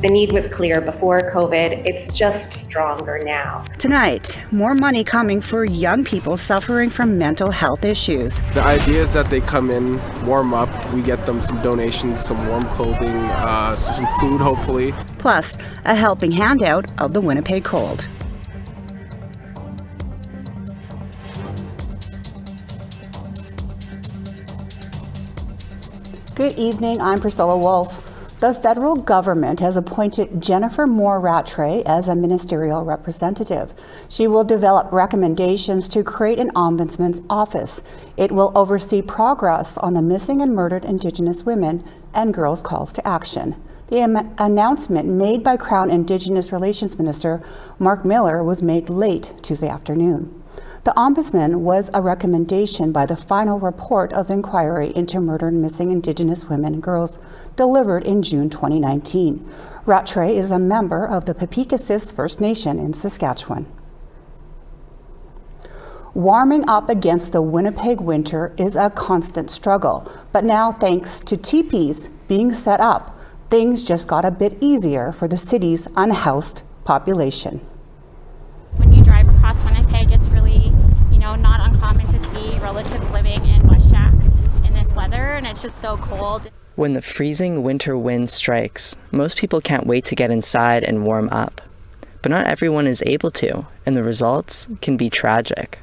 The need was clear before COVID. It's just stronger now. Tonight, more money coming for young people suffering from mental health issues. The idea is that they come in, warm up, we get them some donations, some warm clothing, some food hopefully. Plus, a helping handout of the Winnipeg cold. Good evening, I'm Priscilla Wolfe. The federal government has appointed Jennifer Moore Rattray as a ministerial representative. She will develop recommendations to create an ombudsman's office. It will oversee progress on the missing and murdered Indigenous women and girls' calls to action. The announcement made by Crown Indigenous Relations Minister Mark Miller was made late Tuesday afternoon. The Ombudsman was a recommendation by the final report of the inquiry into murdered and missing Indigenous women and girls delivered in June 2019. Rattray is a member of the Teepees First Nation in Saskatchewan. Warming up against the Winnipeg winter is a constant struggle, but now thanks to teepees being set up, things just got a bit easier for the city's unhoused population. When you drive across Winnipeg, it's really, not uncommon to see relatives living in bush shacks in this weather, and it's just so cold. When the freezing winter wind strikes, most people can't wait to get inside and warm up. But not everyone is able to, and the results can be tragic.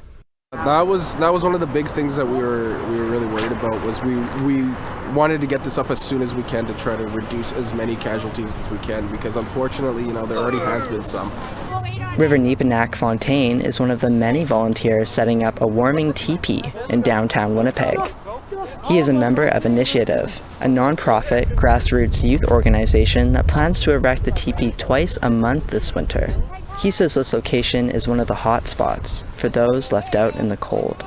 That was one of the big things that we were really worried about. Was we wanted to get this up as soon as we can to try to reduce as many casualties as we can, because unfortunately, there already has been some. River Neepanak Fontaine is one of the many volunteers setting up a warming teepee in downtown Winnipeg. He is a member of Initiative, a non-profit grassroots youth organization that plans to erect the teepee twice a month this winter. He says this location is one of the hot spots for those left out in the cold.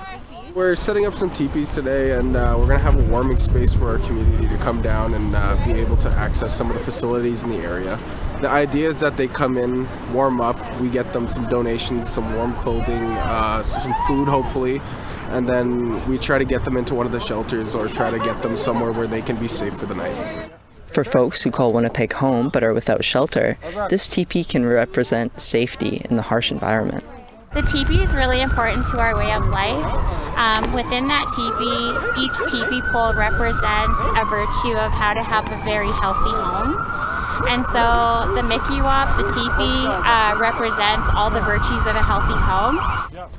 We're setting up some teepees today, and we're going to have a warming space for our community to come down and be able to access some of the facilities in the area. The idea is that they come in, warm up, we get them some donations, some warm clothing, some food hopefully, and then we try to get them into one of the shelters or try to get them somewhere where they can be safe for the night. For folks who call Winnipeg home but are without shelter, this teepee can represent safety in the harsh environment. The teepee is really important to our way of life. Within that teepee, each teepee pole represents a virtue of how to have a very healthy home. And so the Mickey Wop, the teepee, represents all the virtues of a healthy home.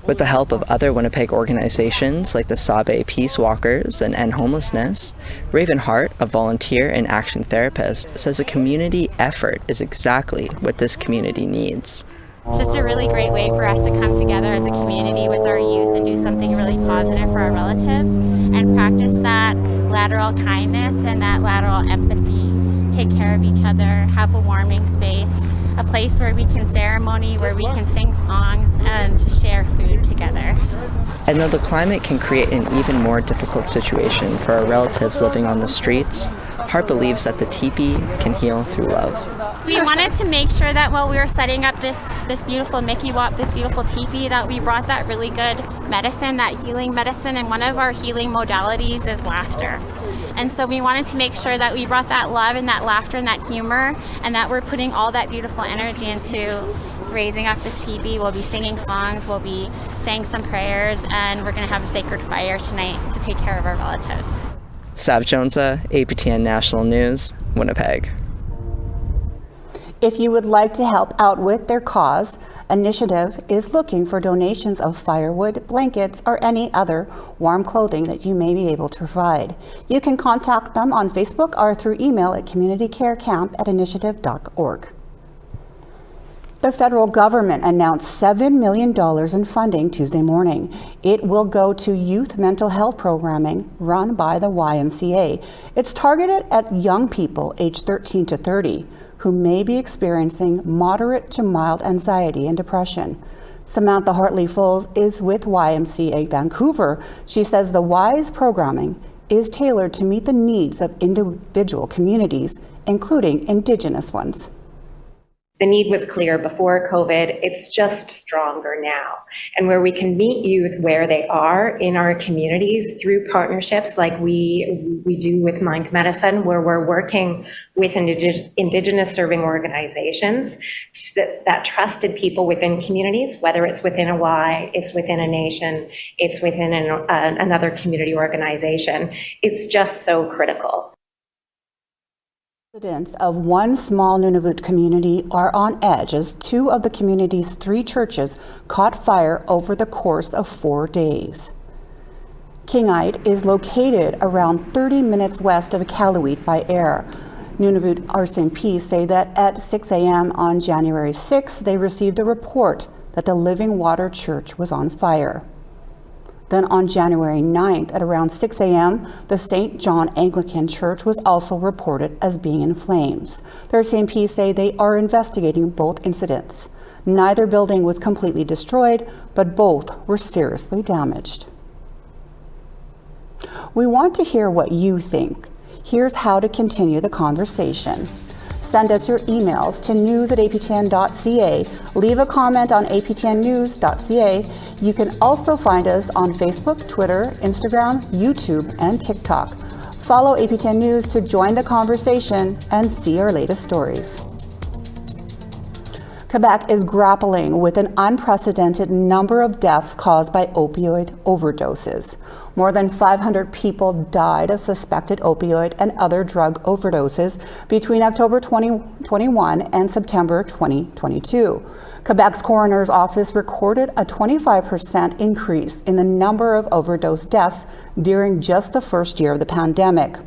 With the help of other Winnipeg organizations like the Sabe Peace Walkers and End Homelessness, Raven Hart, a volunteer and action therapist, says a community effort is exactly what this community needs. It's just a really great way for us to come together as a community with our youth and do something really positive for our relatives and practice that lateral kindness and that lateral empathy. Take care of each other, have a warming space, a place where we can ceremony, where we can sing songs and share food together. And though the climate can create an even more difficult situation for our relatives living on the streets, Hart believes that the teepee can heal through love. We wanted to make sure that while we were setting up this beautiful Mickey Wop, this beautiful teepee, that we brought that really good medicine, that healing medicine, and one of our healing modalities is laughter. And so we wanted to make sure that we brought that love and that laughter and that humor, and that we're putting all that beautiful energy into raising up this teepee. We'll be singing songs, we'll be saying some prayers, and we're going to have a sacred fire tonight to take care of our relatives. Sav Jonesa, APTN National News, Winnipeg. If you would like to help out with their cause, Initiative is looking for donations of firewood, blankets, or any other warm clothing that you may be able to provide. You can contact them on Facebook or through email at communitycarecamp@initiative.org. The federal government announced $7 million in funding Tuesday morning. It will go to youth mental health programming run by the YMCA. It's targeted at young people aged 13 to 30 who may be experiencing moderate to mild anxiety and depression. Samantha Hartley-Foles is with YMCA Vancouver. She says the WISE programming is tailored to meet the needs of individual communities, including Indigenous ones. The need was clear before COVID. It's just stronger now. And where we can meet youth where they are in our communities through partnerships like we do with Mind Medicine, where we're working with Indigenous serving organizations, that trusted people within communities, whether it's within a Y, it's within a nation, it's within another community organization. It's just so critical. Residents of one small Nunavut community are on edge as two of the community's 3 churches caught fire over the course of 4 days. Kingite is located around 30 minutes west of Iqaluit by air. Nunavut RCMP say that at 6 a.m. on January 6th, they received a report that the Living Water Church was on fire. Then on January 9th at around 6 a.m., the St. John Anglican Church was also reported as being in flames. The RCMP say they are investigating both incidents. Neither building was completely destroyed, but both were seriously damaged. We want to hear what you think. Here's how to continue the conversation. Send us your emails to news@aptn.ca. Leave a comment on aptnnews.ca. You can also find us on Facebook, Twitter, Instagram, YouTube, and TikTok. Follow APTN News to join the conversation and see our latest stories. Quebec is grappling with an unprecedented number of deaths caused by opioid overdoses. More than 500 people died of suspected opioid and other drug overdoses between October 2021 and September 2022. Quebec's coroner's office recorded a 25% increase in the number of overdose deaths during just the first year of the pandemic.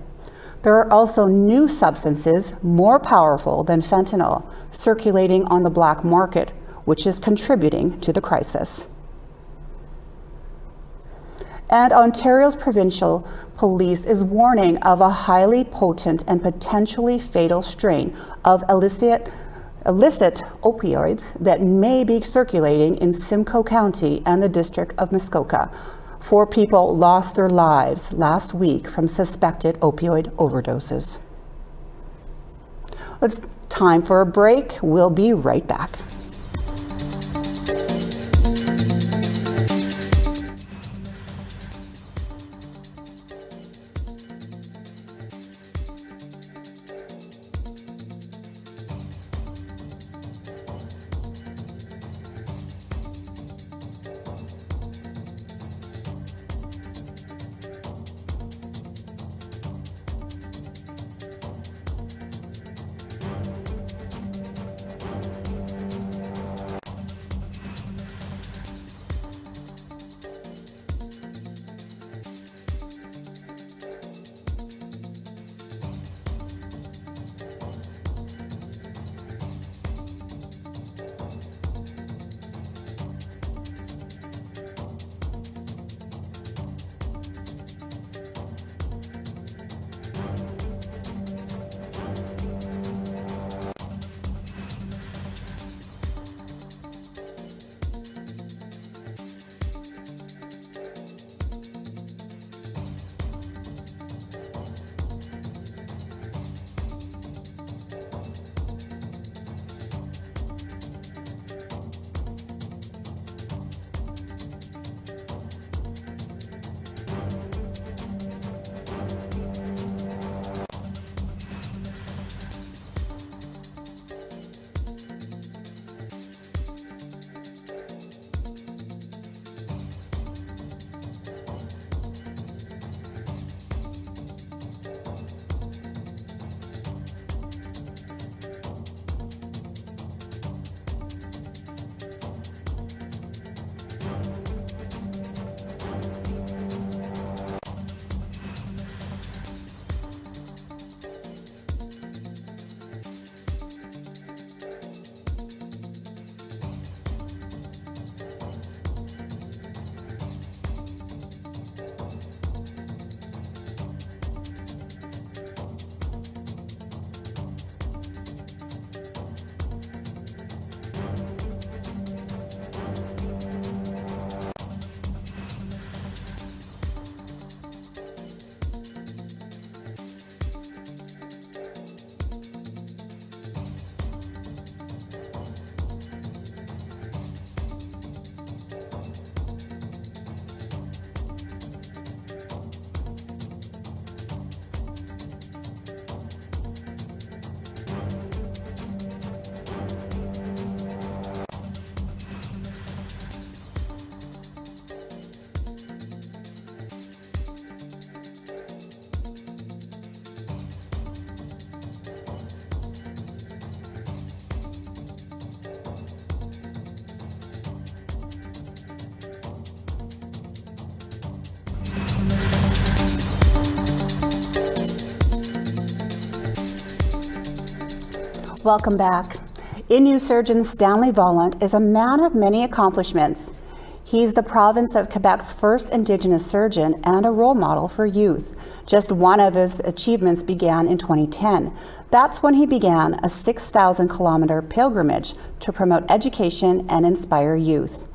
There are also new substances more powerful than fentanyl circulating on the black market, which is contributing to the crisis. And Ontario's provincial police is warning of a highly potent and potentially fatal strain of illicit opioids that may be circulating in Simcoe County and the District of Muskoka. 4 people lost their lives last week from suspected opioid overdoses. It's time for a break. We'll be right back. Welcome back. Innu surgeon Stanley Vollant is a man of many accomplishments. He's the province of Quebec's first Indigenous surgeon and a role model for youth. Just one of his achievements began in 2010. That's when he began a 6,000-kilometer pilgrimage to promote education and inspire youth.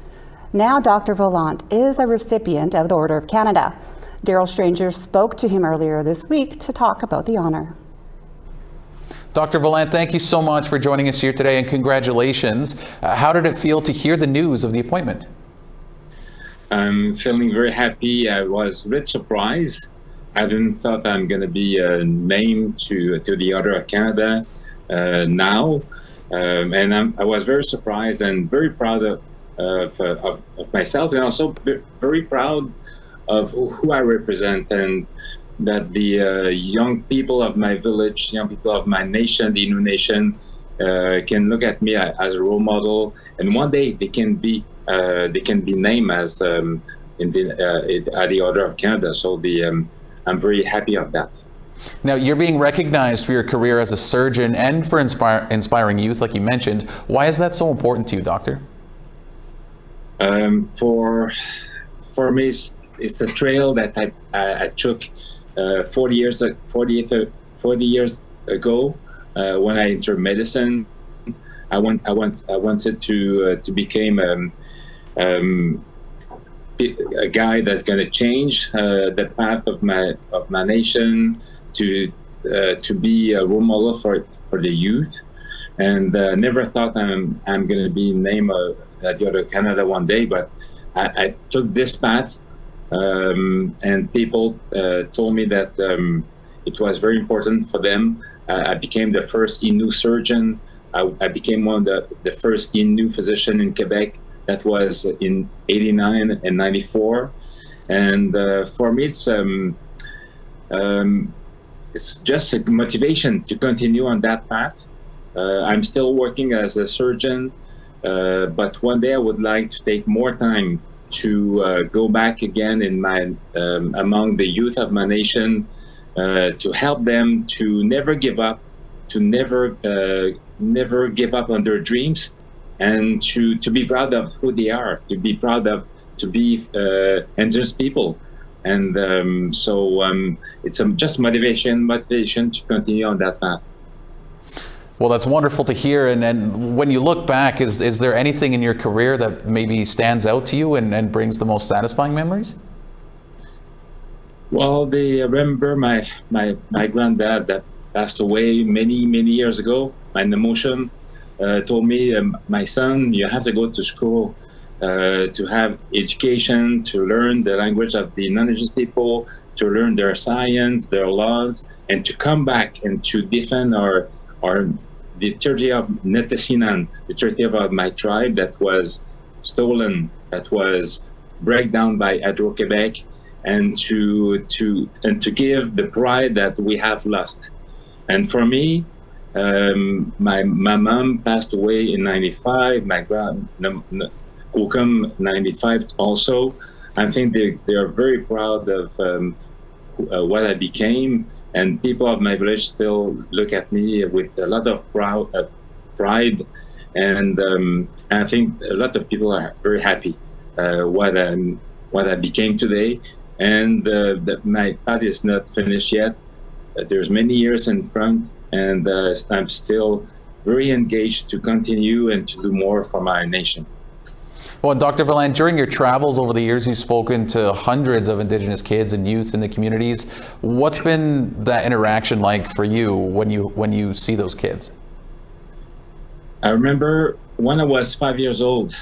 Now Dr. Vollant is a recipient of the Order of Canada. Daryl Stranger spoke to him earlier this week to talk about the honor. Dr. Vollant, thank you so much for joining us here today, and congratulations. How did it feel to hear the news of the appointment? I'm feeling very happy. I was a bit surprised. I didn't thought I'm going to be named to the Order of Canada now, and I was very surprised and very proud of myself, and also very proud of who I represent, and that the young people of my village, young people of my nation, the Innu Nation, can look at me as a role model, and one day they can be named as at the Order of Canada. So I'm very happy of that. Now, you're being recognized for your career as a surgeon and for inspiring youth, like you mentioned. Why is that so important to you, Doctor? For me, it's a trail that I took 40 years ago when I entered medicine. I wanted to become a guy that's going to change the path of my nation, to be a role model for the youth, and never thought I'm going to be named at the Order of Canada one day, but I took this path, and people told me that it was very important for them. I became the first Innu surgeon. I became one of the first Innu physician in Quebec. That was in 89 and 94. And for me, it's just a motivation to continue on that path. I'm still working as a surgeon, but one day I would like to take more time to go back again in among the youth of my nation, to help them to never give up, to never give up on their dreams, and to be proud of who they are, to be proud of to be Indigenous people. And so it's just motivation to continue on that path. Well, that's wonderful to hear. And when you look back, is there anything in your career that maybe stands out to you and brings the most satisfying memories? Well, I remember my granddad that passed away many years ago. My emotion told me, my son, you have to go to school to have education, to learn the language of the non-Indigenous people, to learn their science, their laws, and to come back and to defend the territory of Netesinan, the territory of my tribe that was stolen, that was break down by Hydro-Quebec, and to give the pride that we have lost. And for me, my mom passed away in 95, my Kokum 95 also. I think they are very proud of what I became, and people of my village still look at me with a lot of pride, and I think a lot of people are very happy what I became today. And my path is not finished yet. There's many years in front, and I'm still very engaged to continue and to do more for my nation. Well, Dr. Vollant, during your travels over the years, you've spoken to hundreds of Indigenous kids and youth in the communities. What's been that interaction like for you when you see those kids? I remember when I was 5 years old,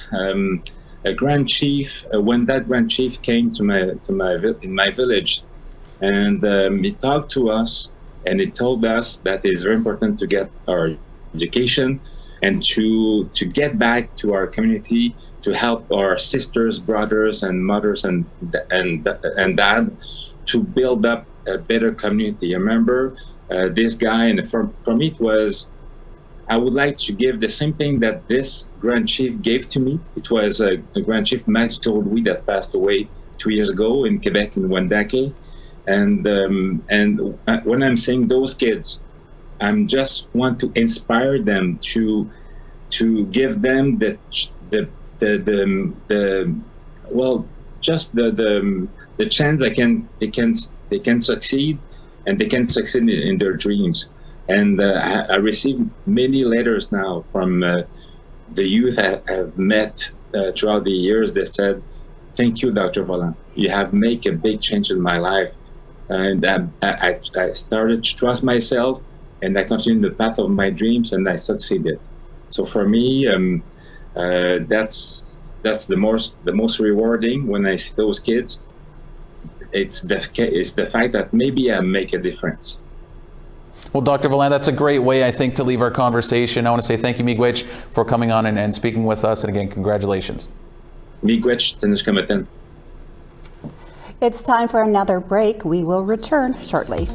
a grand chief, when that grand chief came to my village, and he talked to us, and he told us that it's very important to get our education and to get back to our community, to help our sisters, brothers, and mothers and dad to build up a better community. I remember this guy, and for me it was, I would like to give the same thing that this Grand Chief gave to me. It was a Grand Chief Max Goldwee that passed away 2 years ago in Quebec in Wendake. And when I'm saying those kids, I'm just want to inspire them to give them the chance they can succeed, and they can succeed in their dreams. And I received many letters now from the youth I have met throughout the years that said, "Thank you, Dr. Vollant. You have made a big change in my life." And I started to trust myself, and I continued the path of my dreams, and I succeeded. So for me, that's the most rewarding when I see those kids. It's the fact that maybe I make a difference. Well, Dr. Vollant, that's a great way, I think, to leave our conversation. I want to say thank you, Miigwech, for coming on and speaking with us. And again, congratulations. Miigwech, Tanish Kamaten. It's time for another break. We will return shortly.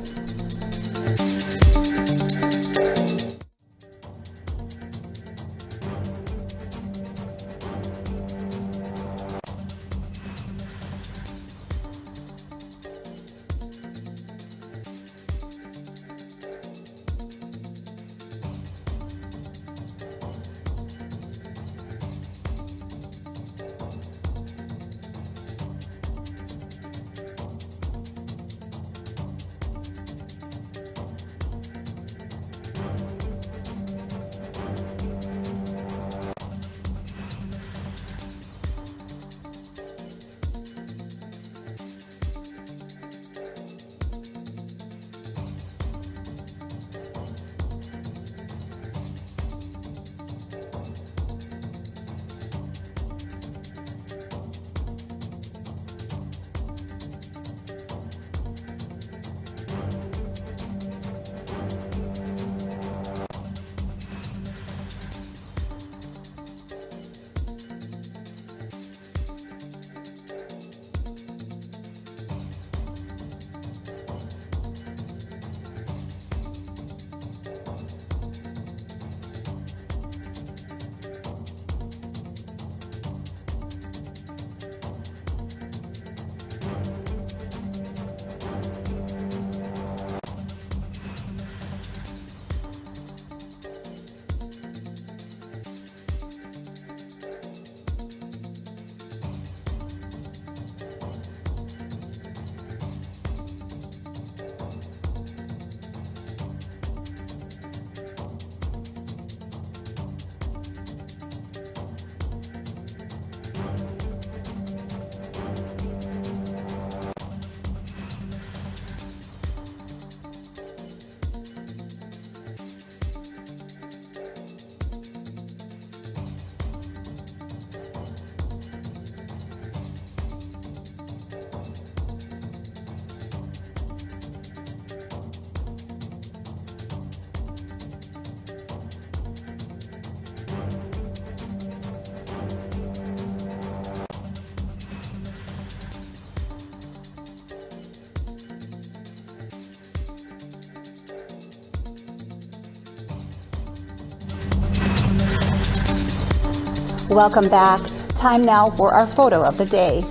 Welcome back. Time now for our photo of the day.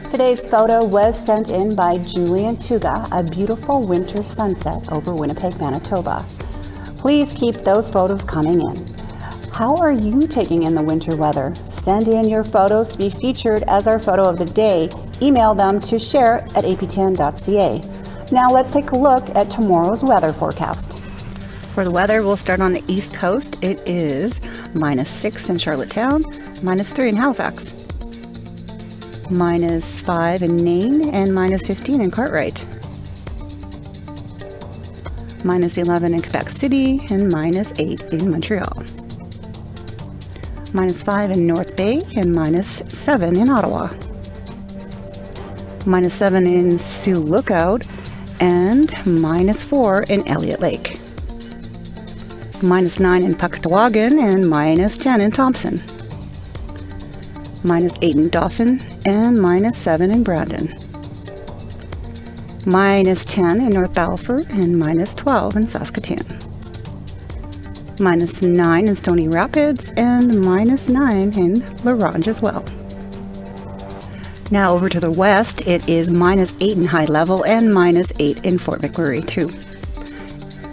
Today's photo was sent in by Julian Tuga, a beautiful winter sunset over Winnipeg, Manitoba. Please keep those photos coming in. How are you taking in the winter weather? Send in your photos to be featured as our photo of the day. Email them to share@aptn.ca. Now let's take a look at tomorrow's weather forecast. For the weather, we'll start on the East Coast. It is -6 in Charlottetown, -3 in Halifax, -5 in Nain, and -15 in Cartwright, -11 in Quebec City, and -8 in Montreal, -5 in North Bay, and -7 in Ottawa, -7 in Sioux Lookout, and -4 in Elliott Lake, -9 in Pucktawagan, and -10 in Thompson, -8 in Dauphin, and -7 in Brandon, -10 in North Battleford, and -12 in Saskatoon, -9 in Stony Rapids, and -9 in La Ronge as well. Now over to the west, it is -8 in High Level and -8 in Fort McMurray too.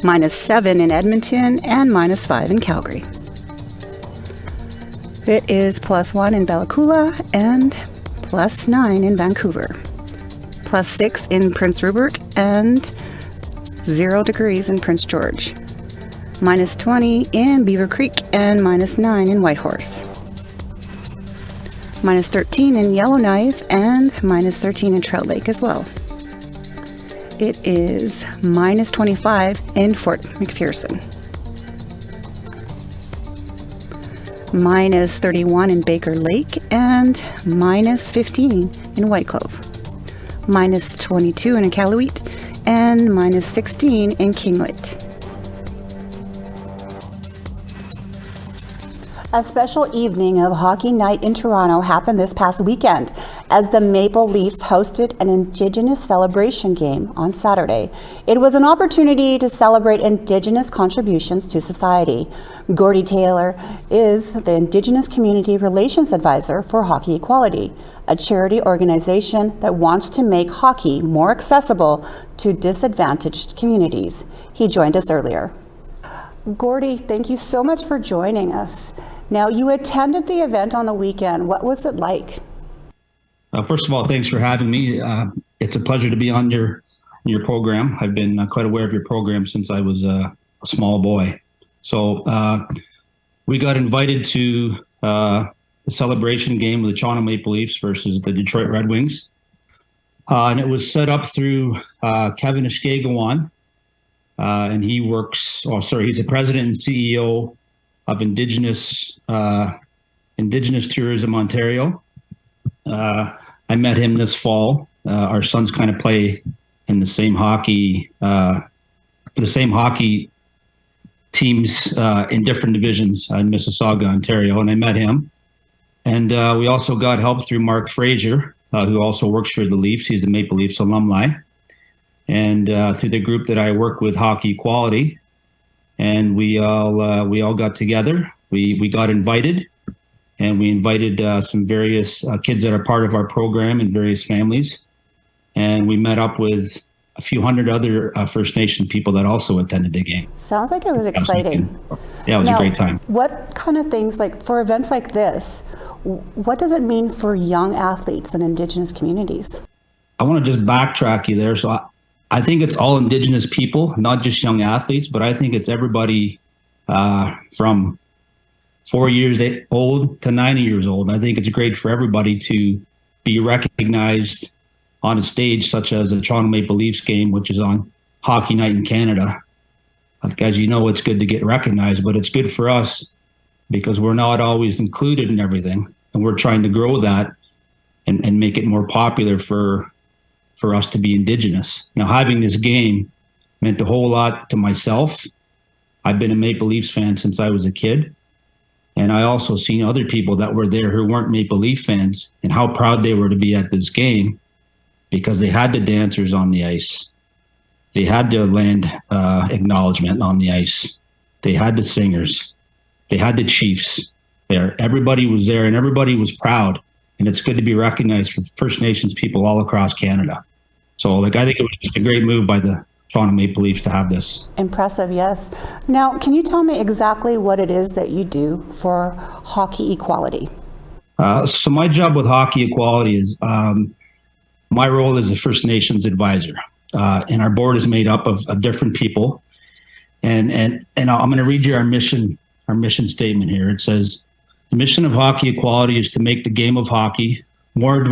-7 in Edmonton, and -5 in Calgary. It is +1 in Bella Coola and +9 in Vancouver, +6 in Prince Rupert, and 0 degrees in Prince George, -20 in Beaver Creek, and -9 in Whitehorse, -13 in Yellowknife, and -13 in Trout Lake as well. It is -25 in Fort McPherson, -31 in Baker Lake, and -15 in White Clove, -22 in Iqaluit, and -16 in Kinglet. A special evening of Hockey Night in Toronto happened this past weekend as the Maple Leafs hosted an Indigenous celebration game on Saturday. It was an opportunity to celebrate Indigenous contributions to society. Gordy Taylor is the Indigenous Community Relations Advisor for Hockey Equality, a charity organization that wants to make hockey more accessible to disadvantaged communities. He joined us earlier. Gordy, thank you so much for joining us. Now, you attended the event on the weekend. What was it like? First of all, thanks for having me. It's a pleasure to be on your program. I've been quite aware of your program since I was a small boy. So we got invited to the celebration game of the Toronto Maple Leafs versus the Detroit Red Wings. And it was set up through Kevin Ishkegawan. And he's the president and CEO of Indigenous Tourism Ontario. I met him this fall. Our sons kind of play in the same hockey teams in different divisions in Mississauga, Ontario, and I met him. And we also got help through Mark Fraser, who also works for the Leafs. He's a Maple Leafs alumni. And through the group that I work with, Hockey Equality, and we all got together. We got invited, and we invited some various kids that are part of our program and various families, and we met up with a few hundred other First Nation people that also attended the game. Sounds like it was exciting. Yeah, it was a great time. What kind of things, like for events like this, what does it mean for young athletes in Indigenous communities? I want to just backtrack you there. So I think it's all Indigenous people, not just young athletes, but I think it's everybody from 4 years old to 90 years old. I think it's great for everybody to be recognized on a stage such as the Toronto Maple Leafs game, which is on Hockey Night in Canada. As you know, it's good to get recognized, but it's good for us because we're not always included in everything. And we're trying to grow that and make it more popular for us to be Indigenous. Now, having this game meant a whole lot to myself. I've been a Maple Leafs fan since I was a kid. And I also seen other people that were there who weren't Maple Leaf fans and how proud they were to be at this game because they had the dancers on the ice. They had the land acknowledgement on the ice. They had the singers. They had the chiefs there. Everybody was there and everybody was proud. And it's good to be recognized for First Nations people all across Canada. So I think it was just a great move by the Toronto Maple Leafs to have this. Impressive, yes. Now, can you tell me exactly what it is that you do for Hockey Equality? So my job with Hockey Equality is my role is a First Nations advisor. And our board is made up of different people. And I'm going to read you our mission statement here. It says, the mission of Hockey Equality is to make the game of hockey more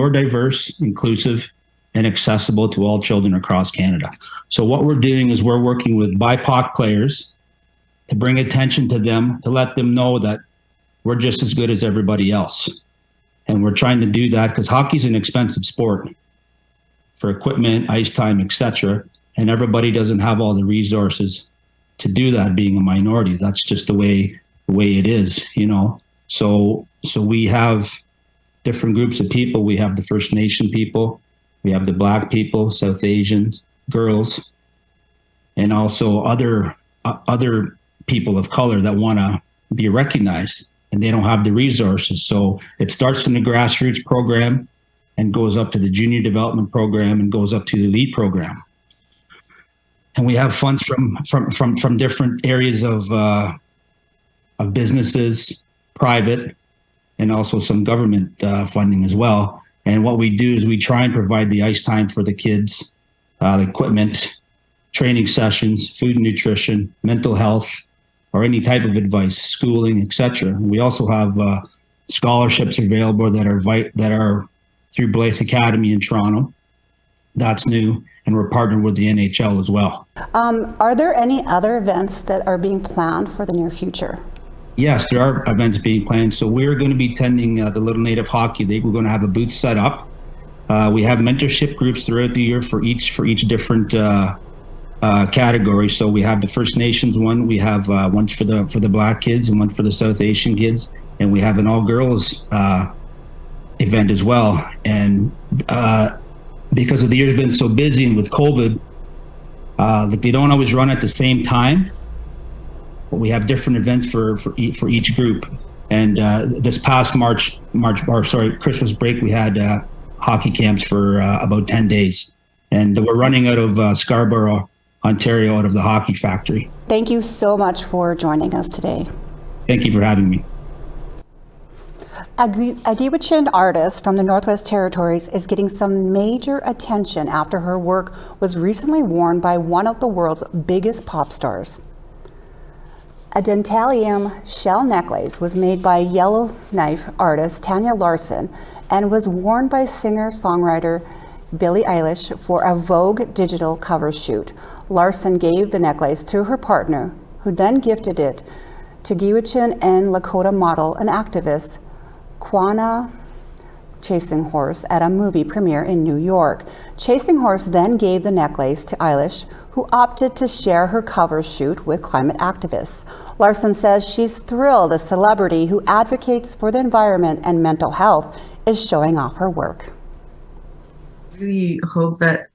diverse, inclusive, and accessible to all children across Canada. So what we're doing is we're working with BIPOC players to bring attention to them, to let them know that we're just as good as everybody else. And we're trying to do that because hockey's an expensive sport for equipment, ice time, etc. And everybody doesn't have all the resources to do that, being a minority. That's just the way it is, you know. So we have different groups of people. We have the First Nation people, we have the Black people, South Asians, girls, and also other people of color that want to be recognized, and they don't have the resources. So it starts in the grassroots program and goes up to the junior development program and goes up to the elite program. and we have funds from different areas of businesses, private, and also some government funding as well. And what we do is we try and provide the ice time for the kids, the equipment, training sessions, food and nutrition, mental health, or any type of advice, schooling, etc. We also have scholarships available that are through Blythe Academy in Toronto. That's new, and we're partnered with the NHL as well. Are there any other events that are being planned for the near future? Yes, there are events being planned. So we're going to be attending the Little Native Hockey League. We're going to have a booth set up. We have mentorship groups throughout the year for each different category. So we have the First Nations one. We have one for the Black kids and one for the South Asian kids, and we have an all girls event as well. And because of the year's been so busy and with COVID, they don't always run at the same time. But we have different events for each group. And this past Christmas break, we had hockey camps for about 10 days. And we're running out of Scarborough, Ontario, out of the Hockey Factory. Thank you so much for joining us today. Thank you for having me. A Gwich'in artist from the Northwest Territories is getting some major attention after her work was recently worn by one of the world's biggest pop stars. A dentalium shell necklace was made by Yellowknife artist Tanya Larson and was worn by singer-songwriter Billie Eilish for a Vogue digital cover shoot. Larson gave the necklace to her partner, who then gifted it to Gwich'in and Lakota model and activist Quanah Chasing Horse at a movie premiere in New York. Chasing Horse then gave the necklace to Eilish, who opted to share her cover shoot with climate activists. Larson says she's thrilled a celebrity who advocates for the environment and mental health is showing off her work. I really hope that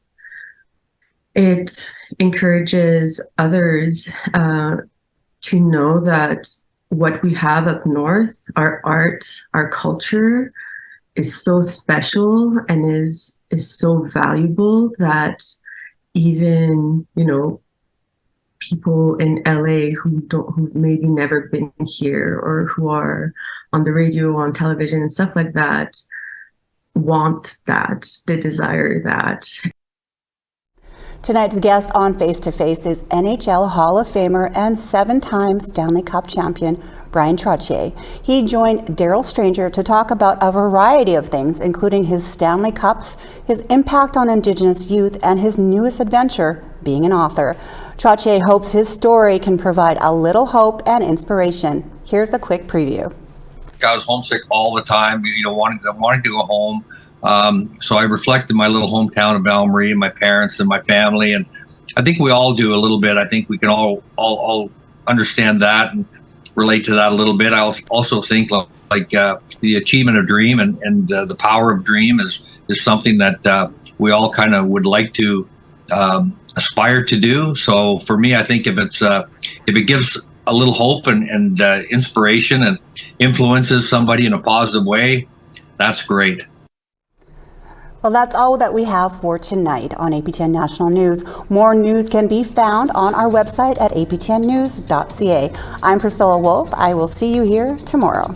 it encourages others to know that what we have up north, our art, our culture, is so special and is so valuable that even, people in LA who've maybe never been here or who are on the radio, on television and stuff like that, want that, they desire that. Tonight's guest on Face to Face is NHL Hall of Famer and 7-time Stanley Cup champion Bryan Trottier. He joined Daryl Stranger to talk about a variety of things, including his Stanley Cups, his impact on Indigenous youth, and his newest adventure, being an author. Trottier hopes his story can provide a little hope and inspiration. Here's a quick preview. I was homesick all the time, wanting to go home. So I reflected my little hometown of Val Marie, my parents and my family, and I think we all do a little bit. I think we can all understand that and relate to that a little bit. I also think like the achievement of dream and the power of dream is something that we all kind of would like to aspire to do. So for me, I think if it gives a little hope and inspiration and influences somebody in a positive way, that's great. Well, that's all that we have for tonight on APTN National News. More news can be found on our website at aptnnews.ca. I'm Priscilla Wolf. I will see you here tomorrow.